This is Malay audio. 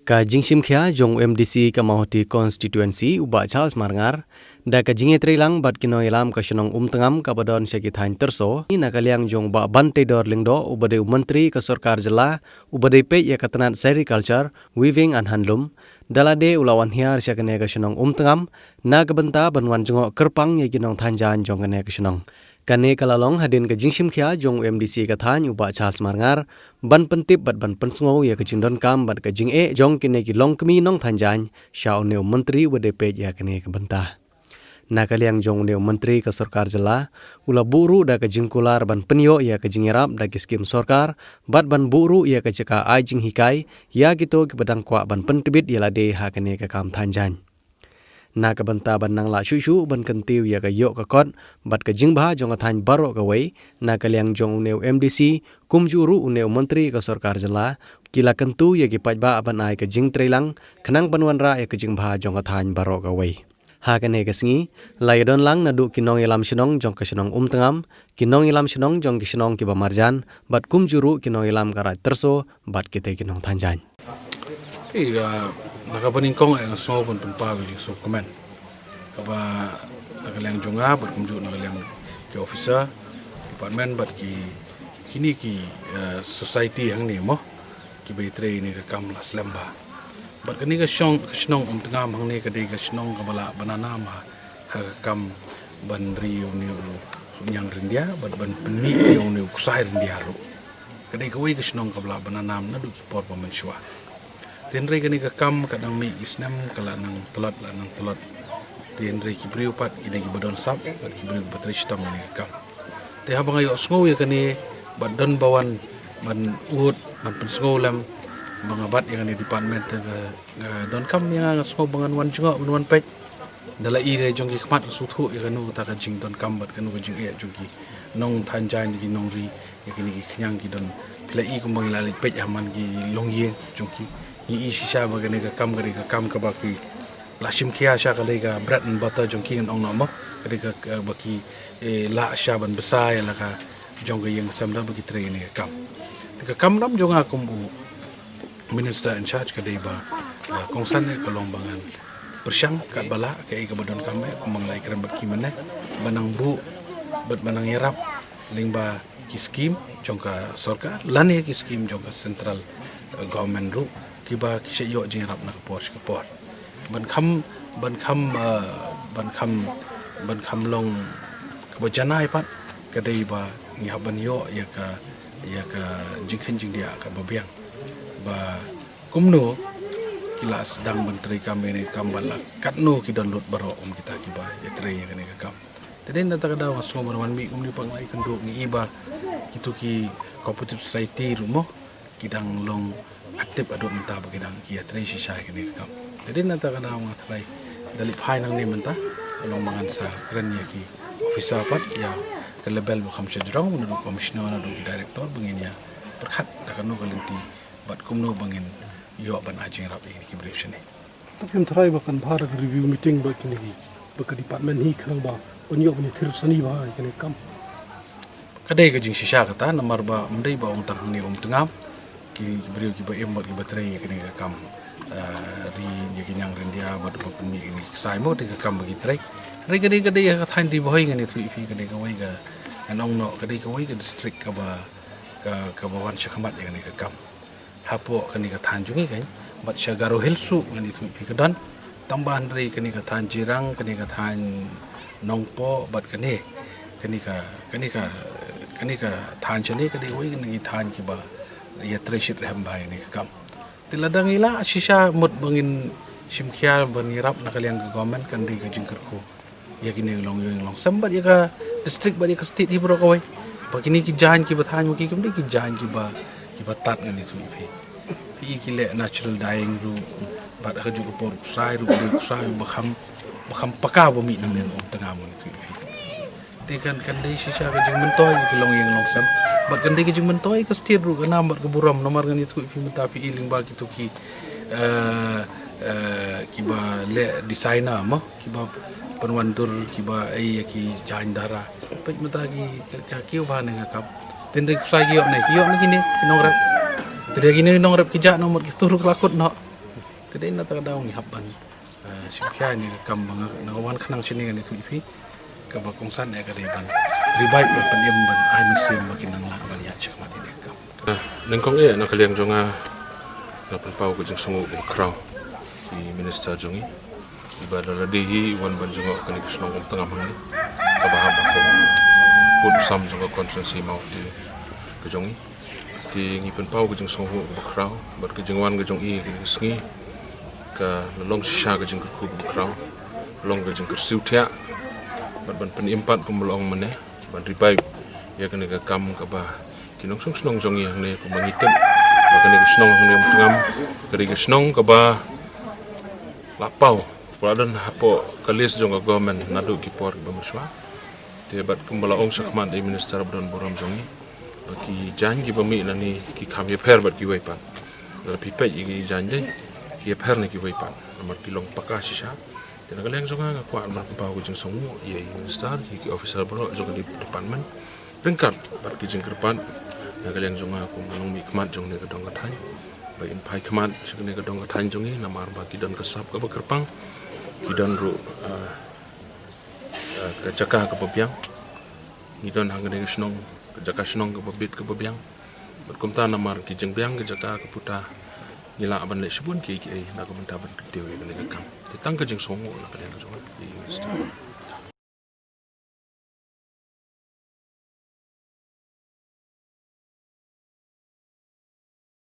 Ka jingsim khia jong MDC ka mahoti constituency uba Charles Marngar da ka jinge trilang bat kino ilam ka shenong tengam ka badon syaki thain terso ni nakaliang jong ba bante dor lingdo ubade menteri ka sarkar jela ubade pe ya katanat agriculture weaving and handloom dalade ulawan hiar syakane ka shenong tengam na ka benta banwan jongo kerpang ya kinong thanjan jong kane ka shenong kane kalalong hadin ka jingsim khia jong MDC ka thain uba Charles Marngar ban pentip bat ban pensngo ya ka jingdon kam bat ka jing jong kine ki long kemi nong thanjan sha oneu menteri ubade pe ya kane ka benta nakaliang jong oneu menteri ka sarkar jela ula buru da ka jingkular ban penyo ya ka jingerap da ki skim sarkar bat ban buru ya ka ceka ai jing hikai ya gitu ki badang kwa ban pentibit ya lade ha kane ka kam thanjan na ka banta ban nang la shu ban kentiu ya ka yo ka kot bat ka jingba jong than baro ka wei na kaliang jong oneu MDC kumjuru oneu menteri ka sarkar jela kila kentu ya ki pajba ban ai ka jing trelang khnang banwan ra ya ka jingba jong than baro ka wei ha kane ka sngi laidon lang na du kinong ilam shnong jong ka shnong tengam kinong ilam shnong jong ki shnong ki ba marjan bat kumjuru kinong ilam ka ra terso bat kite kinong thanjan nakapaningkong ay so pun pagod yung so comment kaba nakalang jonga bat kumju nakalang ki officer department bat ki kini ki society hang ni mo ki betre ni ka kam las lamba bat kani ka shnong tengam hang ni ka de ka shnong ka bala banana ma ha kam ban rio ni yang rindia bat ban peni yo ni kusai rindia ro kadai ka wei ka shnong ka bala banana na du ki por pa menshwa tenre kani ka kam kadang mi isnam kala nang telot la nang telot tenre ki briu pat ide ki badon sap bat ki briu batrish tong ni ka kam te habang ayo sngo ya kani badon bawan ban ut ban pensngo lam bangabat yang ni department ka don kam yang sngo bangan wan junga wan pek dala ire jong ki khmat su thu ya kanu ta ka jing don kam bat kanu ka jing e jong ki nong thanjan ki nong ri ya kini ki khyang ki don pla i kum bang la pek aman ki long ye jong ki i shisha bagane ka kam ka baki la shimkia sha ka lega bread and butter jong king ong no kare ka baki la sha ban besai la ka jong ga yang samda baki train ni kam ka kam ram jong akum minister in charge ka deba kongsan ne ka lombangan persyang ka bala ka i ka badon kam ko manglai kram baki mane banang bu bat banang yarap lingba ki scheme jong ka sarkar lane ki scheme jong ka central government ru kiba kisha yo jing rap na kapor ban kham long ka janai pat kadai ba ngi haban yo ya ka jingkhin jing dia ka babiang ba kumno kila sedang menteri kami ni kambala katno ki download baro kita kiba ya tre ya kene ka kam tadi nata kada wa so barwan mi umni panglai kendo ngi iba kitu ki cooperative society rumo kidang long aktif aduk menta bagidang kia tre shisha kini kam jadi nata kana mga thlai dali phai nang ni menta long mangan sa kren ya ki officer pat ya ke level ba khamsha jrong nu commissioner na du director bangin ya perkhat da kanu kalinti bat kumno bangin yo ban ajing rap ini ki brief ni tapi try bakan bhar review meeting ba kini ba ka department hi khang ba onyo ni thir sani ba kini kam kadai ka jing shisha kata namar ba mdai ba ong tang ni tengam ki beliau ki ba emot ki baterai kini ka kam ri je ki nyang rendia bat ba kumi ini sai mo de ka kam bagi trai kade ka thain di boy ngani thui fi kade ka wai ka anong no kade ka wai ka district ka ba wan shakhamat ngani ka kam hapo kani ka than jungi kan bat shagaro helsu ngani thui fi ka dan tambahan ri kani ka than jirang kani ka than nongpo bat kani ka than chane kade wai ngani than ki ba ya treshit reham bai ni kam tiladang ila shisha mut bangin simkhia banirap nakaliang government kan di jingker ko ya kini long sambat ya ka district ba ya ka state ibro ko wai bagini ki jahan ki bathan mo ki kumdi ki jahan ki ba tat ngani su fi ki le natural dying ru ba ka ju por sai bakham paka bo mi nang nen tengah mo ni su fi kan dei shisha ka jing mentoy ki long sam bat kan degi jing mentoy ka stir ru kana mat ka buram nomor ngani tu fi mata fi iling ba ki tu ki ba le designer mo ki ba panwantur ki ba ai ki jain dara pet mata ki ba ne ka tende kusai ki ne kini nong rap tende kini nong rap ki ja nomor ki turu kelakut no Today na taga daw ni haban. Sibkya ni kam mga nagawan kanang sini kan itu ipi. Kaba kung san ay kariban. Revive ba panimban ay musim makinang laban ya siya mati ni kam. Nengkong nakaliang jonga napanpaw ko jeng sungo kraw di minister jongi iba daladi wan ban jonga kanik snong tengah mangi kabahab ko put sam jonga konsensi mau di kejongi di ngipen paw ko jeng sungo kraw bar ke jengwan ke jong i ke sngi ka long sha ke jeng ku kraw long ke jeng siutia ban penimpat ko melong mene ban revive ya kene ka kam ka ba kinong snong jongi yang ne ko mangitem makanya kesnong yang tengam dari kesnong ke ba lapau peladan hapo kalis jonga government nadu kipor ke bamuswa tebat kembala ong sakman di minister abdan boram jongi bagi janji bami nani ki kami per bat ki waipan dari pipe ki janji ki per ni ki waipan nomor kilong pakasisha dan kalian jonga kuat berpau ke jeng songu ye minister ki officer bro jonga di department ringkat bat ki jeng kerpan na kalian jonga aku menung mi kemat jong ne kedong kathai bai in pai kemat sekene kedong kathai jongi namar ba kidan kesap ke bekerpang kidan ru ke jaka ke bebiang kidan hangene snong ke jaka snong ke bebit ke bebiang berkumta namar ki jeng biang ke jaka ke puta nila aban le sebun ki na ko menta ban ke dewe ne ke kam tetang ke jeng songo na kalian jonga